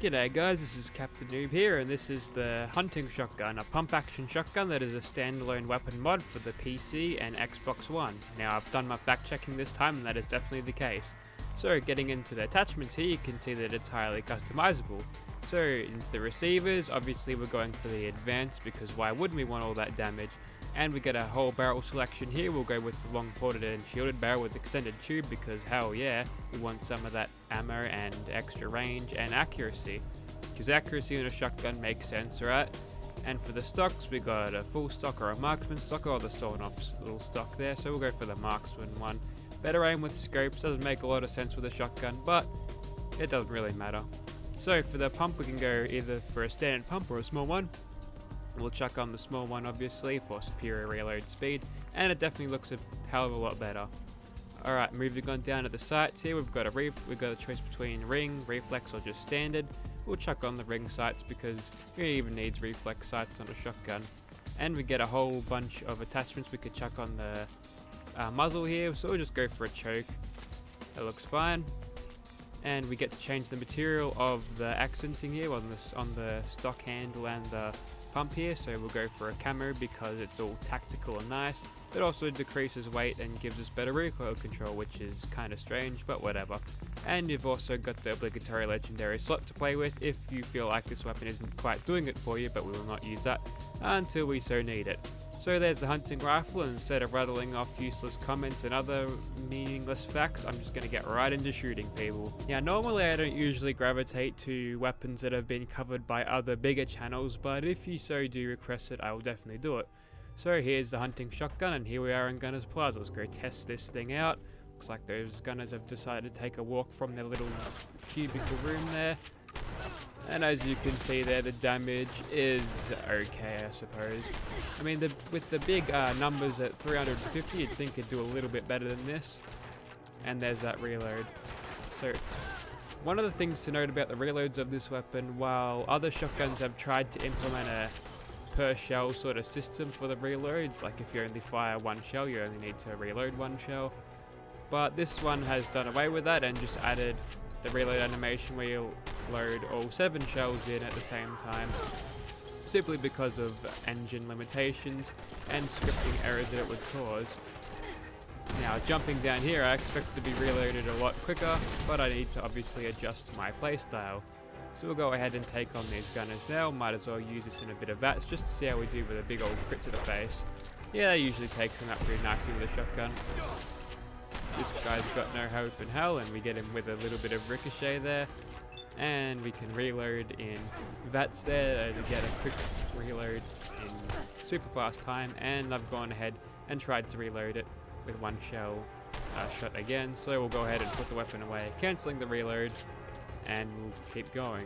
G'day guys, this is Captainoob here, and this is the hunting shotgun, a pump-action shotgun that is a standalone weapon mod for the PC and Xbox One. Now I've done my fact-checking this time, and that is definitely the case. So getting into the attachments here, you can see that it's highly customizable. So into the receivers, obviously we're going for the advanced because why wouldn't we want all that damage? And we get a whole barrel selection here. We'll go with the long ported and shielded barrel with extended tube because hell yeah, we want some of that ammo and extra range and accuracy. Because accuracy in a shotgun makes sense, right? And for the stocks, we got a full stock or a marksman stock or the sawn off little stock there. So we'll go for the marksman one. Better aim with scopes, doesn't make a lot of sense with a shotgun, but it doesn't really matter. So for the pump, we can go either for a standard pump or a small one. We'll chuck on the small one obviously for superior reload speed, and it definitely looks a hell of a lot better. Alright, moving on down to the sights here, we've got a choice between ring, reflex or just standard. We'll chuck on the ring sights because who even needs reflex sights on a shotgun. And we get a whole bunch of attachments we could chuck on the muzzle here, so we'll just go for a choke. That looks fine. And we get to change the material of the accenting here on the stock handle and the pump here, so we'll go for a camo because it's all tactical and nice. It also decreases weight and gives us better recoil control, which is kind of strange, but whatever. And you've also got the obligatory legendary slot to play with if you feel like this weapon isn't quite doing it for you, but we will not use that until we so need it. So there's the hunting rifle, and instead of rattling off useless comments and other meaningless facts, I'm just going to get right into shooting people. Now normally I don't usually gravitate to weapons that have been covered by other bigger channels, but if you so do request it, I will definitely do it. So here's the hunting shotgun, and here we are in Gunner's Plaza. Let's go test this thing out. Looks like those gunners have decided to take a walk from their little cubicle room there. And as you can see there, the damage is okay, I suppose. I mean, with the big numbers at 350, you'd think it'd do a little bit better than this. And there's that reload. So, one of the things to note about the reloads of this weapon, while other shotguns have tried to implement a per shell sort of system for the reloads, like if you only fire one shell, you only need to reload one shell. But this one has done away with that and just added the reload animation where you'll load all 7 shells in at the same time, simply because of engine limitations and scripting errors that it would cause. Now jumping down here, I expect to be reloaded a lot quicker, but I need to obviously adjust my playstyle. So we'll go ahead and take on these gunners now. Might as well use this in a bit of VATS just to see how we do with a big old crit to the face. Yeah, that usually takes them out pretty nicely with a shotgun. This guy's got no hope in hell, and we get him with a little bit of ricochet there. And we can reload in VATS there to get a quick reload in super fast time. And I've gone ahead and tried to reload it with one shell shot again. So we'll go ahead and put the weapon away, cancelling the reload, and we'll keep going.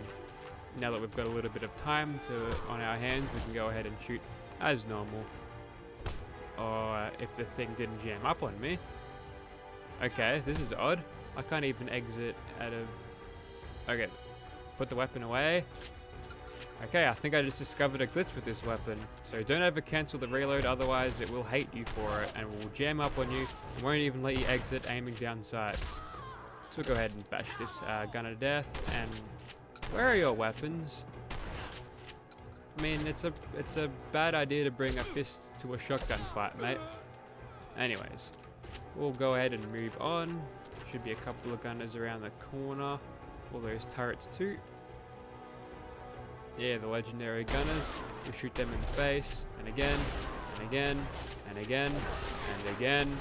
Now that we've got a little bit of time on our hands, we can go ahead and shoot as normal. Or if the thing didn't jam up on me. Okay, this is odd. I can't even exit out of... Okay, put the weapon away. Okay, I think I just discovered a glitch with this weapon. So don't ever cancel the reload, otherwise it will hate you for it and will jam up on you and won't even let you exit aiming down sights. So we'll go ahead and bash this gun to death. And where are your weapons? I mean, it's a bad idea to bring a fist to a shotgun fight, mate. Anyways, we'll go ahead and move on. Should be a couple of gunners around the corner. All those turrets too. Yeah, the legendary gunners. We'll shoot them in the face. And again, and again, and again, and again.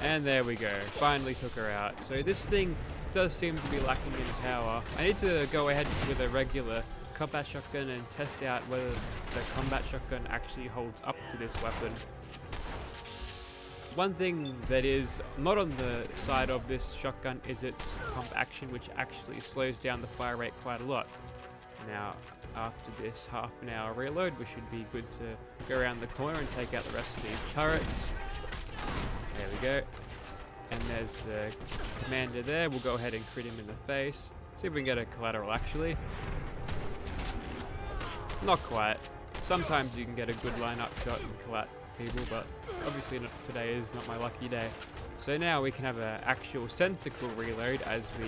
And there we go. Finally took her out. So this thing does seem to be lacking in power. I need to go ahead with a regular combat shotgun and test out whether the combat shotgun actually holds up to this weapon. One thing that is not on the side of this shotgun is its pump action, which actually slows down the fire rate quite a lot. Now, after this half an hour reload, we should be good to go around the corner and take out the rest of these turrets. There we go. And there's the commander there. We'll go ahead and crit him in the face. See if we can get a collateral actually. Not quite. Sometimes you can get a good line-up shot and collat people, but obviously today is not my lucky day. So now we can have an actual sensical reload as we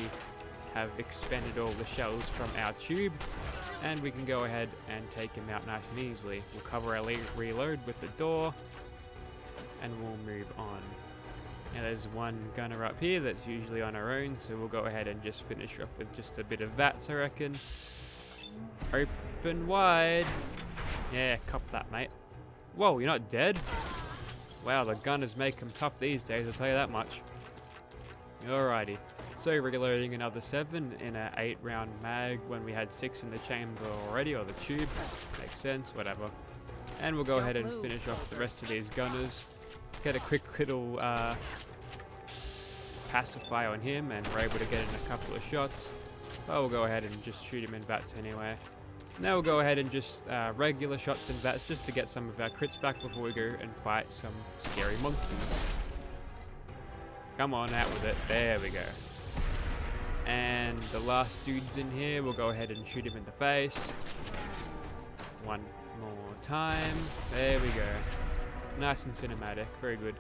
have expended all the shells from our tube, and we can go ahead and take him out nice and easily. We'll cover our reload with the door, and we'll move on. Now there's one gunner up here that's usually on our own, so we'll go ahead and just finish off with just a bit of VATS, I reckon. Open wide. Yeah, cop that, mate. Whoa, you're not dead? Wow, the gunners make them tough these days, I'll tell you that much. Alrighty, so reloading another 7 in a 8-round mag when we had 6 in the chamber already, or the tube. Makes sense, whatever. And we'll go ahead and finish off the rest of these gunners. Get a quick little pacify on him, and we're able to get in a couple of shots. But we'll go ahead and just shoot him in VATS anyway. Now we'll go ahead and just regular shots in VATS just to get some of our crits back before we go and fight some scary monsters. Come on, out with it. There we go. And the last dude's in here. We'll go ahead and shoot him in the face. One more time. There we go. Nice and cinematic. Very good.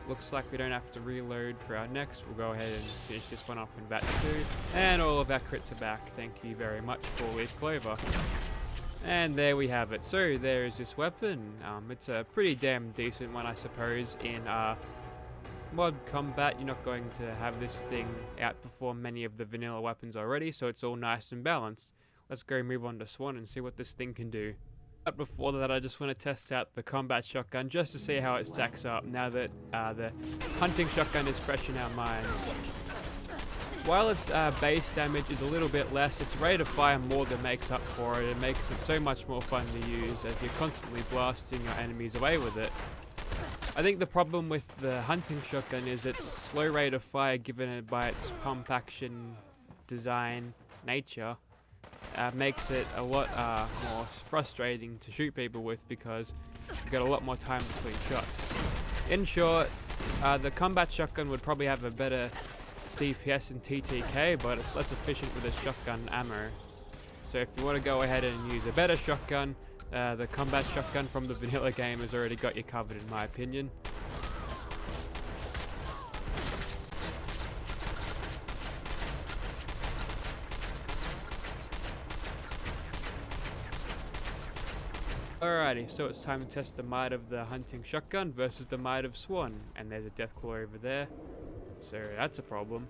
Looks like we don't have to reload for our next. We'll go ahead and finish this one off in VATS 2. And all of our crits are back. Thank you very much for with Clover. And there we have it. So there is this weapon. It's a pretty damn decent one, I suppose. In mod combat, you're not going to have this thing outperform many of the vanilla weapons already, so it's all nice and balanced. Let's go move on to Swan and see what this thing can do. But before that, I just want to test out the combat shotgun just to see how it stacks up now that the hunting shotgun is fresh in our minds. While its base damage is a little bit less, its rate of fire more than makes up for it. It makes it so much more fun to use as you're constantly blasting your enemies away with it. I think the problem with the hunting shotgun is its slow rate of fire, given it by its pump action design nature. Makes it a lot more frustrating to shoot people with because you've got a lot more time between shots. In short, the combat shotgun would probably have a better DPS and TTK, but it's less efficient with its shotgun ammo. So if you want to go ahead and use a better shotgun, the combat shotgun from the vanilla game has already got you covered, in my opinion. Alrighty, so it's time to test the might of the hunting shotgun versus the might of Swan. And there's a deathclaw over there, so that's a problem.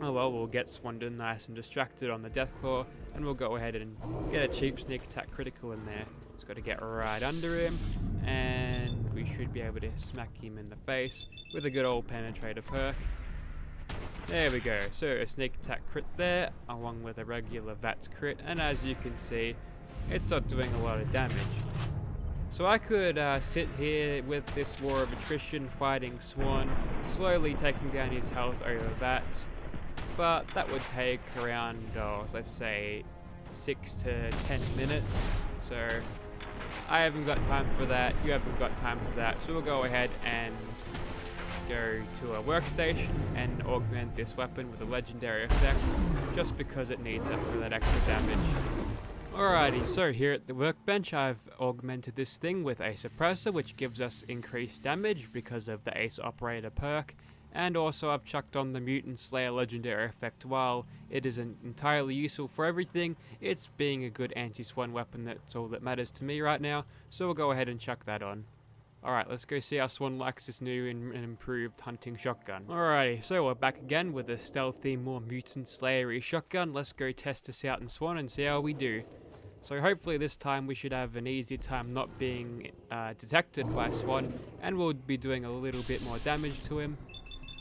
Oh well, we'll get Swan done nice and distracted on the deathclaw, and we'll go ahead and get a cheap sneak attack critical in there. Just got to get right under him, and we should be able to smack him in the face with a good old penetrator perk. There we go, so a sneak attack crit there, along with a regular VATS crit, and as you can see, it's not doing a lot of damage. So I could sit here with this war of attrition fighting Swan, slowly taking down his health over VATS, but that would take around, let's say, 6 to 10 minutes. So I haven't got time for that, you haven't got time for that, so we'll go ahead and go to a workstation and augment this weapon with a legendary effect, just because it needs it for that extra damage. Alrighty, so here at the workbench I've augmented this thing with a suppressor, which gives us increased damage because of the Ace Operator perk, and also I've chucked on the Mutant Slayer legendary effect. While it isn't entirely useful for everything, it's being a good anti-Swan weapon, that's all that matters to me right now, so we'll go ahead and chuck that on. Alright, let's go see how Swan likes this new and improved hunting shotgun. Alrighty, so we're back again with a stealthy, more Mutant Slayer-y shotgun. Let's go test this out in Swan and see how we do. So hopefully this time we should have an easier time not being detected by Swan, and we'll be doing a little bit more damage to him.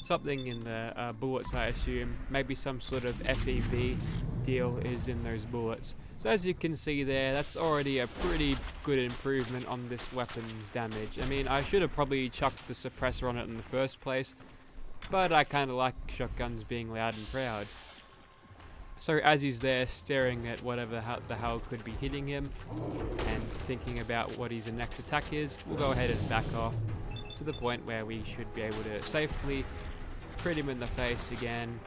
Something in the bullets, I assume. Maybe some sort of FEV deal is in those bullets. So as you can see there, that's already a pretty good improvement on this weapon's damage. I mean, I should have probably chucked the suppressor on it in the first place, but I kind of like shotguns being loud and proud. So as he's there staring at whatever the hell could be hitting him and thinking about what his next attack is, we'll go ahead and back off to the point where we should be able to safely crit him in the face again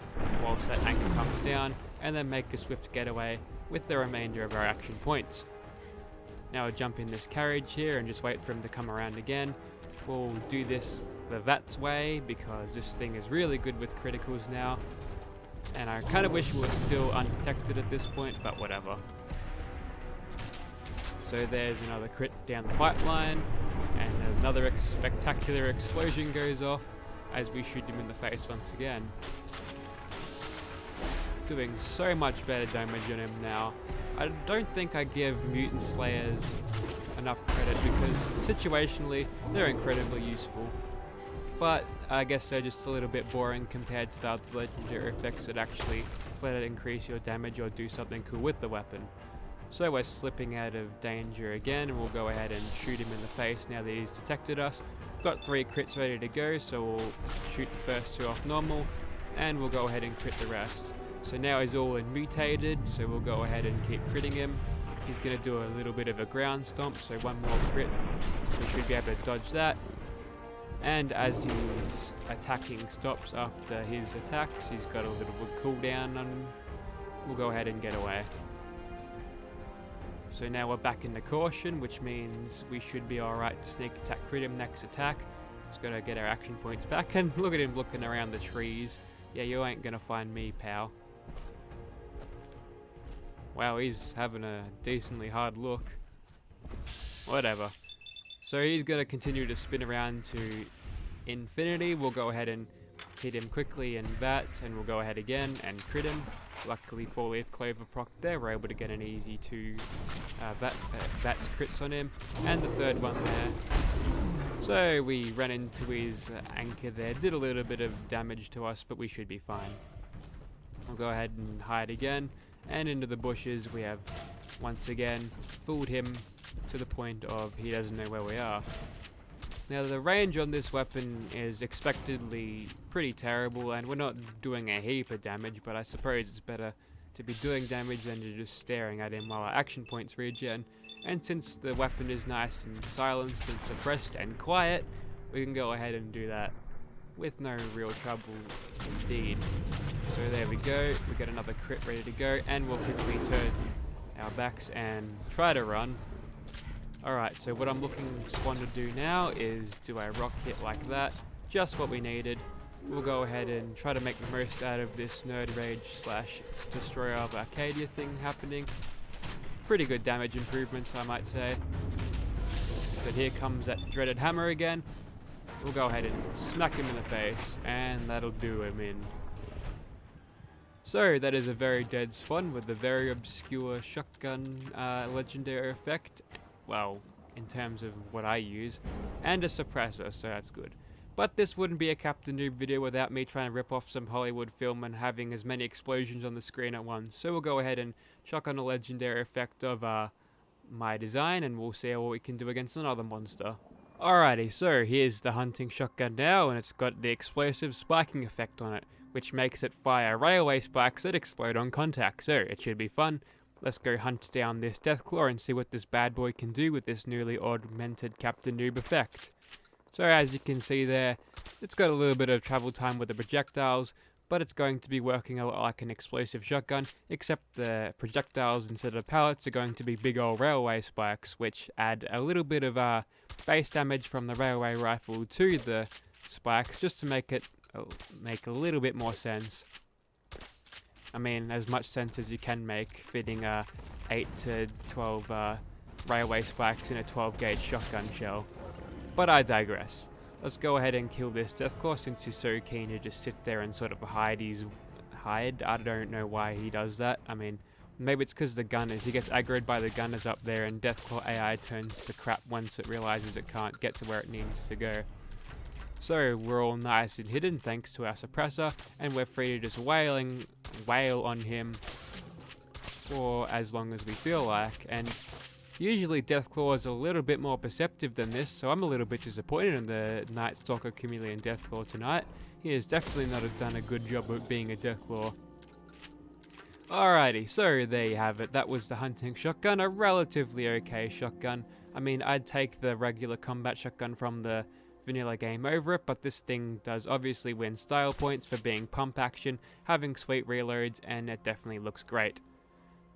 whilst that anchor comes down, and then make a swift getaway with the remainder of our action points. Now I'll jump in this carriage here and just wait for him to come around again. We'll do this the VATS way because this thing is really good with criticals now. And I kind of wish we were still undetected at this point, but whatever. So there's another crit down the pipeline, and another spectacular explosion goes off as we shoot him in the face once again. Doing so much better damage on him now. I don't think I give Mutant Slayers enough credit because situationally they're incredibly useful. But I guess they're just a little bit boring compared to the other legendary effects that actually flat out increase your damage or do something cool with the weapon. So we're slipping out of danger again, and we'll go ahead and shoot him in the face now that he's detected us. Got 3 crits ready to go, so we'll shoot the first 2 off normal, and we'll go ahead and crit the rest. So now he's all mutated, so we'll go ahead and keep critting him. He's going to do a little bit of a ground stomp, so 1 more crit. We should be able to dodge that. And as his attacking stops after his attacks, he's got a little cooldown on. We'll go ahead and get away. So now we're back into caution, which means we should be alright to sneak attack crit him next attack. Just gotta get our action points back, and look at him looking around the trees. Yeah, you ain't gonna find me, pal. Wow, he's having a decently hard look. Whatever. So he's gonna continue to spin around to infinity. We'll go ahead and hit him quickly and VATS, and we'll go ahead again and crit him. Luckily 4-leaf clover proc there, we're able to get an easy 2 VATS crits on him, and the third one there. So we ran into his anchor there, did a little bit of damage to us, but we should be fine. We'll go ahead and hide again, and into the bushes. We have once again fooled him to the point of he doesn't know where we are. Now the range on this weapon is expectedly pretty terrible, and we're not doing a heap of damage, but I suppose it's better to be doing damage than to just staring at him while our action points regen. And since the weapon is nice and silenced and suppressed and quiet, we can go ahead and do that with no real trouble indeed. So there we go, we got another crit ready to go, and we'll quickly turn our backs and try to run. Alright, so what I'm looking to do now is do a rock hit like that, just what we needed. We'll go ahead and try to make the most out of this Nerd Rage / Destroyer of Arcadia thing happening. Pretty good damage improvements, I might say. But here comes that dreaded hammer again. We'll go ahead and smack him in the face, and that'll do him in. So that is a very dead spawn with a very obscure shotgun legendary effect. Well, in terms of what I use, and a suppressor, so that's good. But this wouldn't be a Captainoob video without me trying to rip off some Hollywood film and having as many explosions on the screen at once. So we'll go ahead and chuck on a legendary effect of my design, and we'll see what we can do against another monster. Alrighty, so here's the hunting shotgun now, and it's got the explosive spiking effect on it, which makes it fire railway spikes that explode on contact, so it should be fun. Let's go hunt down this Deathclaw and see what this bad boy can do with this newly augmented Captainoob effect. So as you can see there, it's got a little bit of travel time with the projectiles, but it's going to be working a lot like an explosive shotgun, except the projectiles instead of pellets are going to be big old railway spikes, which add a little bit of base damage from the railway rifle to the spikes, just to make it make a little bit more sense. I mean, as much sense as you can make fitting 8 to 12 railway spikes in a 12 gauge shotgun shell. But I digress. Let's go ahead and kill this Deathclaw since he's so keen to just sit there and sort of hide. I don't know why he does that. I mean, maybe it's because the gunners. He gets aggroed by the gunners up there, and Deathclaw AI turns to crap once it realizes it can't get to where it needs to go. So we're all nice and hidden thanks to our suppressor, and we're free to just wail on him for as long as we feel like. And usually Deathclaw is a little bit more perceptive than this, so I'm a little bit disappointed in the Night Stalker Chameleon Deathclaw tonight. He has definitely not done a good job of being a Deathclaw. Alrighty, so there you have it. That was the hunting shotgun, a relatively okay shotgun. I mean, I'd take the regular combat shotgun from the vanilla game over it, but this thing does obviously win style points for being pump action, having sweet reloads, and it definitely looks great.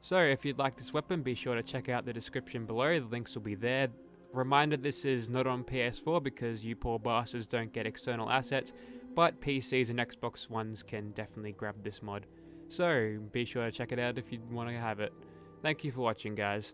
So if you'd like this weapon, be sure to check out the description below, the links will be there. Reminder, this is not on PS4 because you poor bastards don't get external assets, but PCs and Xbox Ones can definitely grab this mod. So be sure to check it out if you want to have it. Thank you for watching, guys.